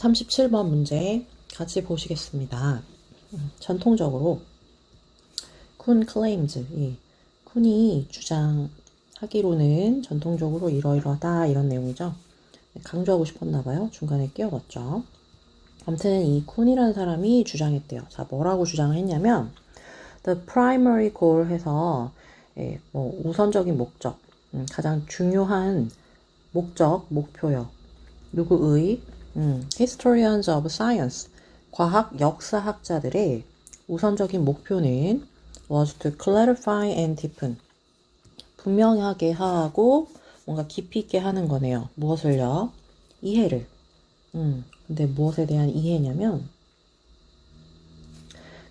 37번 문제 같이 보시겠습니다. 전통적으로 쿤 claims, 쿤이 주장하기로는 전통적으로 이러이러하다 이런 내용이죠. 강조하고 싶었나봐요. 중간에 끼워봤죠. 아무튼 이 쿤이라는 사람이 주장했대요. 자, 뭐라고 주장을 했냐면 the primary goal 해서 뭐 우선적인 목적, 가장 중요한 목적, 목표요. 누구의? Historians of Science, 과학 역사학자들의 우선적인 목표는 was to clarify and deepen, 분명하게 하고 뭔가 깊이 있게 하는 거네요. 무엇을요? 이해를. 근데 무엇에 대한 이해냐면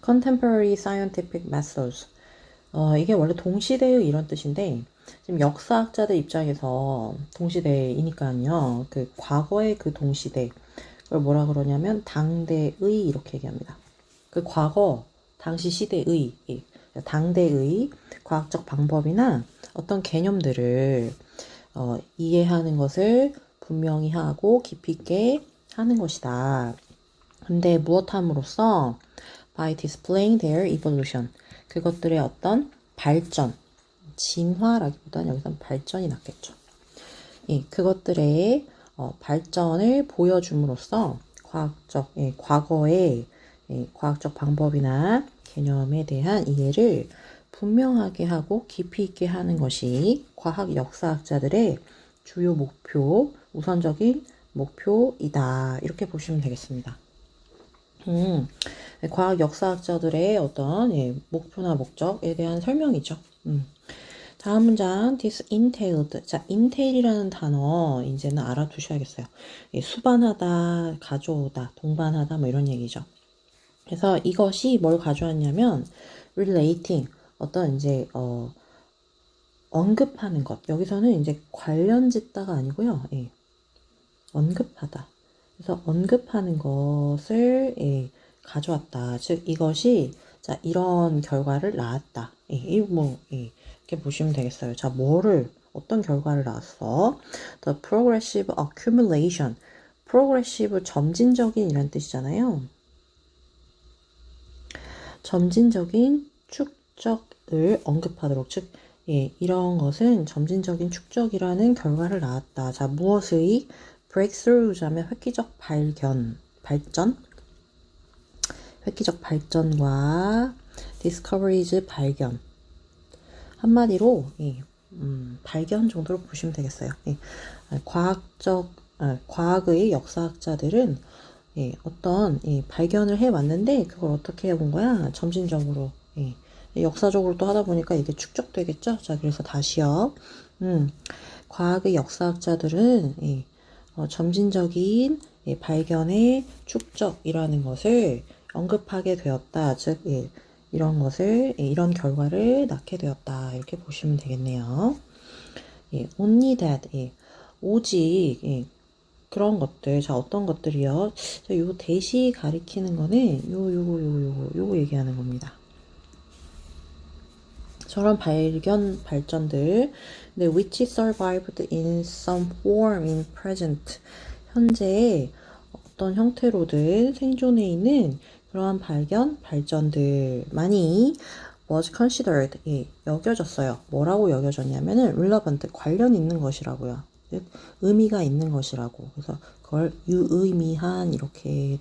contemporary scientific methods. 이게 원래 동시대의 이런 뜻인데 지금 역사학자들 입장에서 동시대이니까요. 그 과거의 그 동시대 그걸 뭐라 그러냐면 당대의 이렇게 얘기합니다. 그 과거 당시 시대의 당대의 과학적 방법이나 어떤 개념들을 이해하는 것을 분명히 하고 깊이 있게 하는 것이다. 근데 무엇함으로써 by displaying their evolution, 그것들의 어떤 발전, 진화라기보다는 여기서는 발전이 낫겠죠. 그것들의 발전을 보여줌으로써 과거의 과학적 방법이나 개념에 대한 이해를 분명하게 하고 깊이 있게 하는 것이 과학 역사학자들의 주요 목표, 우선적인 목표이다. 이렇게 보시면 되겠습니다. 과학 역사학자들의 어떤 목표나 목적에 대한 설명이죠. 다음 문장, this entailed. 자, entail이라는 단어 이제는 알아두셔야겠어요. 수반하다, 가져오다, 동반하다 뭐 이런 얘기죠. 그래서 이것이 뭘 가져왔냐면 relating, 어떤 이제 언급하는 것. 여기서는 이제 관련 짓다가 아니고요. 언급하다. 그래서 언급하는 것을 가져왔다. 즉 이것이 자 이런 결과를 낳았다. 이렇게 보시면 되겠어요. 자 어떤 결과를 낳았어? The progressive accumulation. progressive 점진적인 이란 뜻이잖아요. 점진적인 축적을 언급하도록 즉 이런 것은 점진적인 축적이라는 결과를 낳았다. 자 무엇의 breakthrough자면 획기적 발전, 획기적 발전과 discoveries 발견. 한마디로 발견 정도로 보시면 되겠어요. 과학의 역사학자들은 어떤 발견을 해왔는데 그걸 어떻게 해본 거야? 점진적으로 역사적으로 또 하다 보니까 이게 축적되겠죠? 자 그래서 다시요. 과학의 역사학자들은 점진적인 발견의 축적이라는 것을 언급하게 되었다. 즉 이런 결과를 낳게 되었다. 이렇게 보시면 되겠네요. only that, 오직 그런 것들. 자 어떤 것들이요? 자 요 대시 가리키는 거는 요거 얘기하는 겁니다. 저런 발전들, 근데 which survived in some form in present, 현재 어떤 형태로든 생존해 있는 그러한 발전들만이 was considered, 여겨졌어요. 뭐라고 여겨졌냐면은 relevant, 관련 있는 것이라고요. 즉 의미가 있는 것이라고. 그래서 그걸 유의미한 이렇게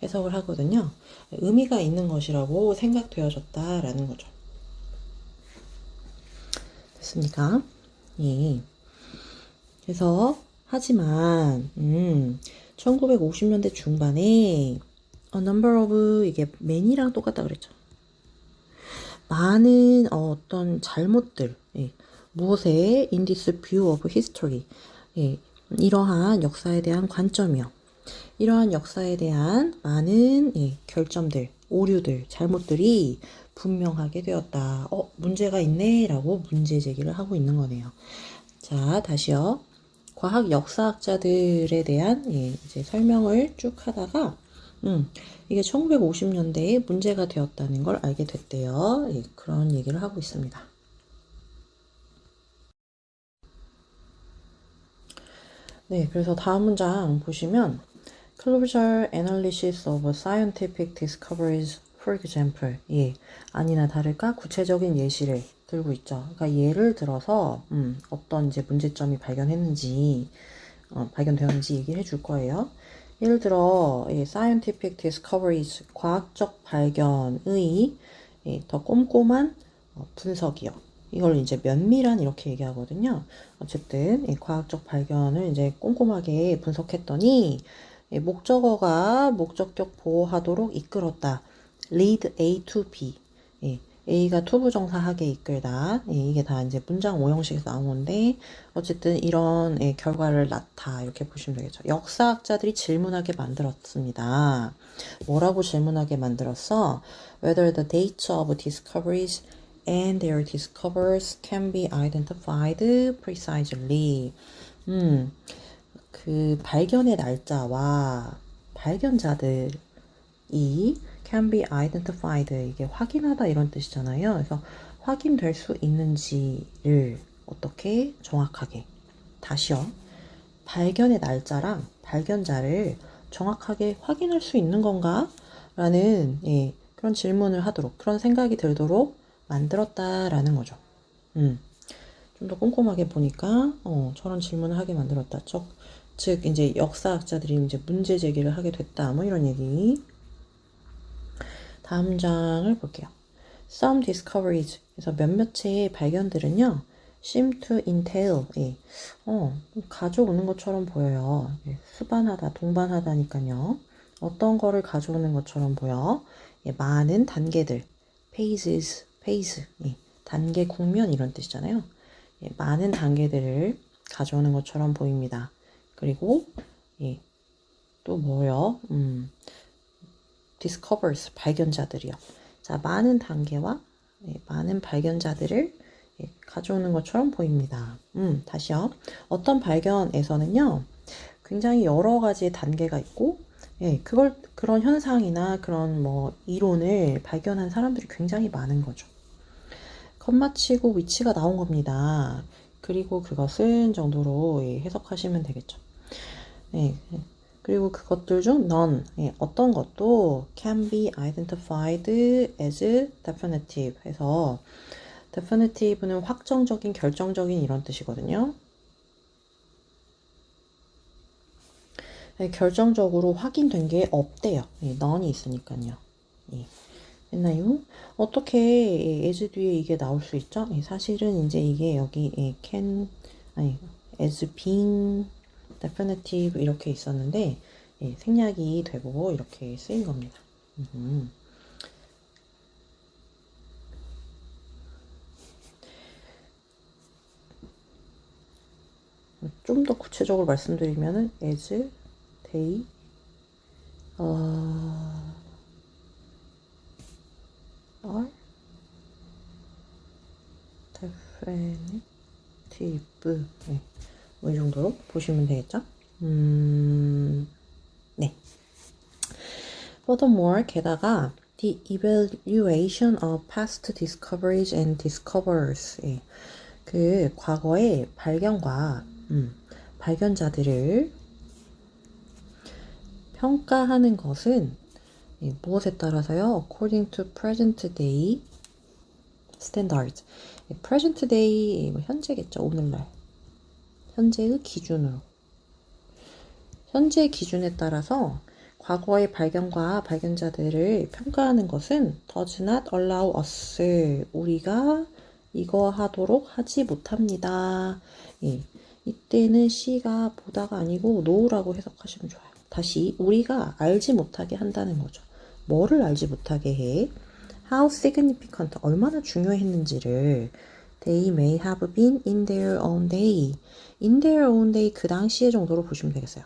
해석을 하거든요. 의미가 있는 것이라고 생각되어졌다라는 거죠. 됐습니까? 그래서 하지만 1950년대 중반에 a number of 이게 man이랑 똑같다 그랬죠. 많은 어떤 잘못들, 무엇에 in this view of history, 이러한 역사에 대한 관점이요. 이러한 역사에 대한 많은 결점들, 오류들, 잘못들이 분명하게 되었다. 문제가 있네 라고 문제 제기를 하고 있는 거네요. 자 다시요. 과학 역사학자들에 대한 이제 설명을 쭉 하다가 이게 1950년대에 문제가 되었다는 걸 알게 됐대요. 그런 얘기를 하고 있습니다. 네, 그래서 다음 문장 보시면 closer analysis of scientific discoveries, for example. 예, 아니나 다를까 구체적인 예시를 들고 있죠. 그러니까 예를 들어서 어떤 이제 문제점이 발견되었는지 얘기를 해줄 거예요. 예를 들어 scientific discoveries, 과학적 발견의 더 꼼꼼한 분석이요. 이걸 이제 면밀한 이렇게 얘기하거든요. 어쨌든 과학적 발견을 이제 꼼꼼하게 분석했더니 목적어가 목적격 보호하도록 이끌었다. lead A to B. A가 투부정사하게 이끌다. 이게 다 이제 문장 오형식에서 나온 건데 어쨌든 이런 결과를 낳다 이렇게 보시면 되겠죠. 역사학자들이 질문하게 만들었습니다. 뭐라고 질문하게 만들었어? Whether the dates of discoveries and their discoverers can be identified precisely. 그 발견의 날짜와 발견자들이 can be identified, 이게 확인하다 이런 뜻이잖아요. 그래서 확인될 수 있는지를 어떻게 정확하게, 다시요. 발견의 날짜랑 발견자를 정확하게 확인할 수 있는 건가? 라는 그런 질문을 하도록, 그런 생각이 들도록 만들었다라는 거죠. 좀 더 꼼꼼하게 보니까 저런 질문을 하게 만들었다. 즉 이제 역사학자들이 이제 문제 제기를 하게 됐다. 뭐 이런 얘기. 다음 장을 볼게요. Some discoveries. 그래서 몇몇의 발견들은요. seem to entail. 가져오는 것처럼 보여요. 수반하다, 동반하다니까요. 어떤 거를 가져오는 것처럼 보여. 많은 단계들. phases, phase. 단계, 국면 이런 뜻이잖아요. 많은 단계들을 가져오는 것처럼 보입니다. 그리고 또 뭐요? discovers, 발견자들이요. 자, 많은 단계와 많은 발견자들을 가져오는 것처럼 보입니다. 다시요. 어떤 발견에서는요, 굉장히 여러 가지의 단계가 있고, 그런 현상이나 그런 뭐 이론을 발견한 사람들이 굉장히 많은 거죠. 컴마치고 위치가 나온 겁니다. 그리고 그것은 정도로 해석하시면 되겠죠. 그리고 그것들 중 none, 어떤 것도 can be identified as definitive 해서 definitive는 확정적인, 결정적인 이런 뜻이거든요. 결정적으로 확인된 게 없대요. none이 있으니까요. 됐나요? 어떻게 as 뒤에 이게 나올 수 있죠? 사실은 이제 이게 여기 as being definitive 이렇게 있었는데 생략이 되고 이렇게 쓰인 겁니다. 좀 더 구체적으로 말씀드리면은 as they are definitive. 뭐 이 정도로 보시면 되겠죠? 네. Furthermore, 게다가 the evaluation of past discoveries and discoverers. 그 과거의 발견과 발견자들을 평가하는 것은 무엇에 따라서요? According to present day standards. present day, 현재겠죠. 오늘날. 현재의 기준으로. 현재 기준에 따라서 과거의 발견과 발견자들을 평가하는 것은 does not allow us. 우리가 이거 하도록 하지 못합니다. 이때는 C가 보다가 아니고 no라고 해석하시면 좋아요. 다시 우리가 알지 못하게 한다는 거죠. 뭐를 알지 못하게 해? How significant, 얼마나 중요했는지를 They may have been in their own day. In their own day, 그 당시에 정도로 보시면 되겠어요.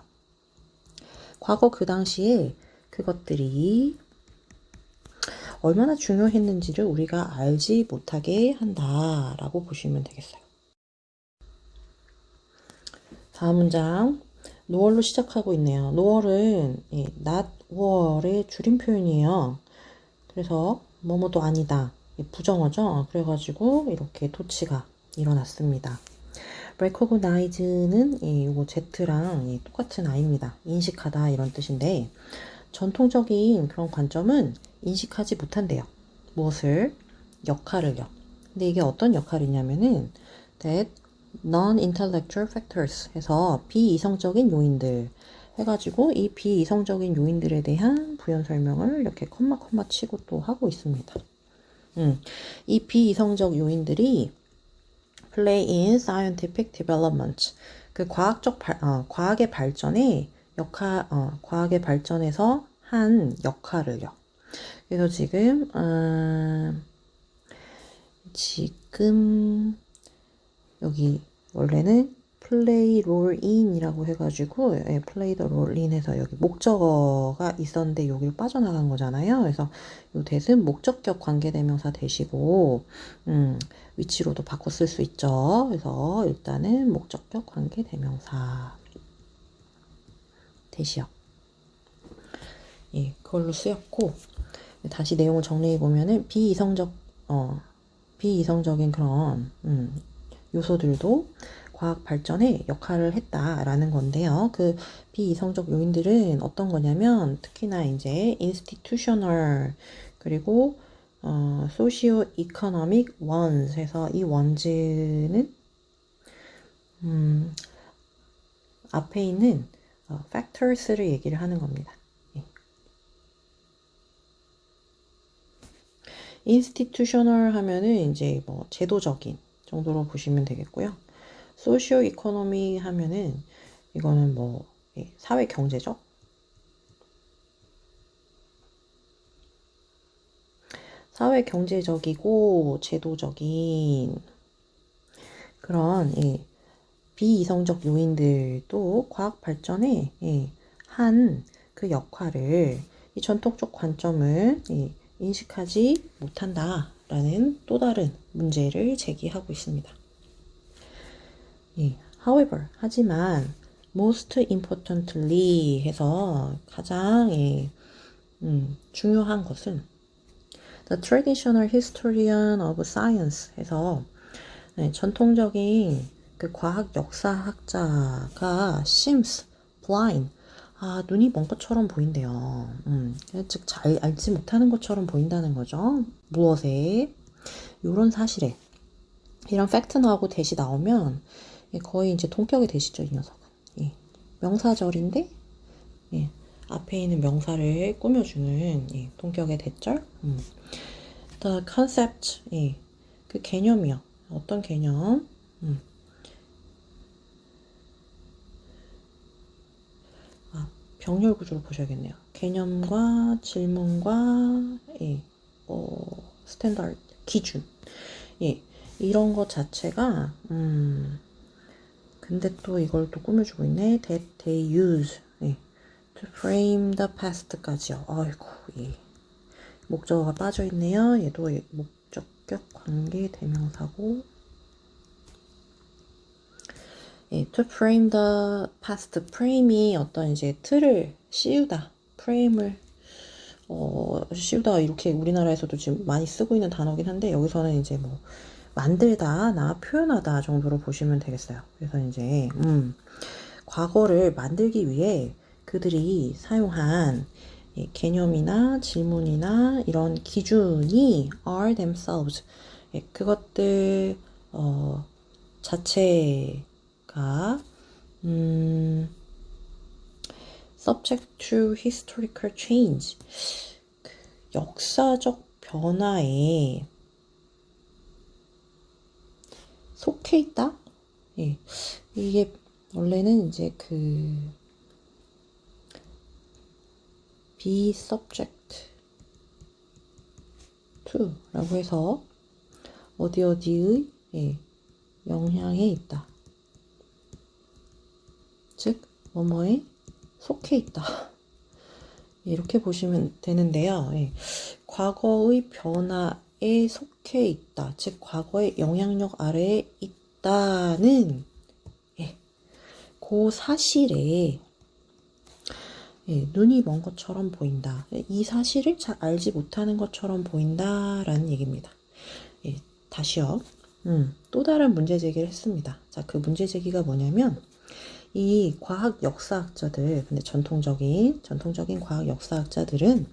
과거 그 당시에 그것들이 얼마나 중요했는지를 우리가 알지 못하게 한다라고 보시면 되겠어요. 다음 문장. no월로 시작하고 있네요. no월은 not 월의 줄임 표현이에요. 그래서 뭐뭐도 아니다. 부정어죠. 그래가지고 이렇게 도치가 일어났습니다. recognize는 요거 Z랑 똑같은 I입니다. 인식하다 이런 뜻인데 전통적인 그런 관점은 인식하지 못한대요. 무엇을? 역할을요. 근데 이게 어떤 역할이냐면은 that non-intellectual factors 해서 비이성적인 요인들 해가지고 이 비이성적인 요인들에 대한 부연 설명을 이렇게 컴마 치고 또 하고 있습니다. 이 비이성적 요인들이 play in scientific development 그 과학의 발전에 과학의 발전에서 한 역할을요. 그래서 지금 여기 원래는 play role in이라고 해가지고 play the role in 해서 여기 목적어가 있었는데 여기로 빠져나간 거잖아요. 그래서 요 that은 목적격 관계대명사 대시고 위치로도 바꿔 쓸 수 있죠. 그래서 일단은 목적격 관계대명사 대시요. 예, 그걸로 쓰였고 다시 내용을 정리해 보면은 비이성적인 그런 요소들도 과학 발전에 역할을 했다라는 건데요. 그 비이성적 요인들은 어떤 거냐면 특히나 이제 institutional 그리고 socio-economic ones 해서 이 ones는 앞에 있는 factors를 얘기를 하는 겁니다. institutional 하면은 이제 뭐 제도적인 정도로 보시면 되겠고요. 소시오 이코노미 하면은 이거는 뭐 사회 경제적 사회 경제적이고 제도적인 그런 비이성적 요인들도 과학 발전에 한 그 역할을 이 전통적 관점을 인식하지 못한다라는 또 다른 문제를 제기하고 있습니다. However, 하지만 most importantly 해서 가장 중요한 것은 the traditional historian of science 해서 전통적인 그 과학 역사학자가 seems blind 눈이 먼 것처럼 보인대요. 즉 잘 알지 못하는 것처럼 보인다는 거죠. 무엇에? 이런 사실에 이런 팩트 나오고 대시 나오면 거의 이제 동격이 되시죠, 이 녀석은. 명사절인데 앞에 있는 명사를 꾸며주는 동격의 대절. The concept 그 개념이요. 어떤 개념? 병렬 구조로 보셔야겠네요. 개념과 질문과 스탠다드 기준 이런 것 자체가 근데 또 이걸 또 꾸며주고 있네. That they use to frame the past까지요. 아이고 목적어가 빠져있네요. 얘도 목적격 관계 대명사고 to frame the past. frame이 어떤 이제 틀을 씌우다, 프레임을 씌우다 이렇게 우리나라에서도 지금 많이 쓰고 있는 단어긴 한데 여기서는 이제 뭐 만들다, 표현하다 정도로 보시면 되겠어요. 그래서 이제 과거를 만들기 위해 그들이 사용한 개념이나 질문이나 이런 기준이 are themselves 그것들 자체가 subject to historical change 역사적 변화에 속해 있다? 이게 원래는 이제 be subject to 라고 해서 어디의 영향에 있다. 즉 뭐뭐에 속해 있다. 이렇게 보시면 되는데요. 과거의 변화에 속해 있다. 즉 과거의 영향력 아래에 있다는 그 사실에 눈이 먼 것처럼 보인다. 이 사실을 잘 알지 못하는 것처럼 보인다라는 얘기입니다. 다시요. 또 다른 문제 제기를 했습니다. 자, 그 문제 제기가 뭐냐면 이 과학 역사학자들, 근데 전통적인 과학 역사학자들은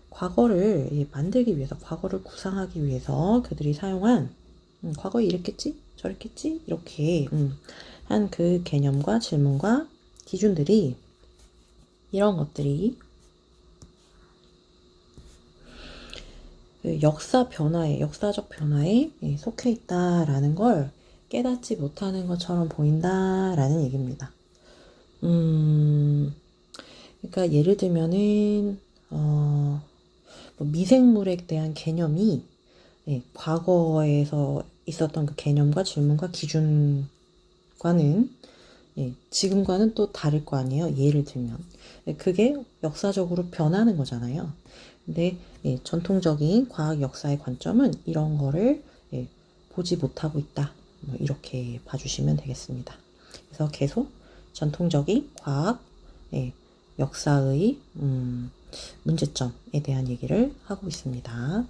과거를 만들기 위해서, 과거를 구상하기 위해서 그들이 사용한 과거에 이랬겠지? 저랬겠지? 이렇게 한 그 개념과 질문과 기준들이 이런 것들이 그 역사적 변화에 속해 있다라는 걸 깨닫지 못하는 것처럼 보인다라는 얘기입니다. 그러니까 예를 들면은 뭐 미생물에 대한 개념이 과거에서 있었던 그 개념과 질문과 기준과는 지금과는 또 다를 거 아니에요. 예를 들면 그게 역사적으로 변하는 거잖아요. 근데 전통적인 과학 역사의 관점은 이런 거를 보지 못하고 있다. 뭐 이렇게 봐주시면 되겠습니다. 그래서 계속 전통적인 과학 역사의 문제점에 대한 얘기를 하고 있습니다.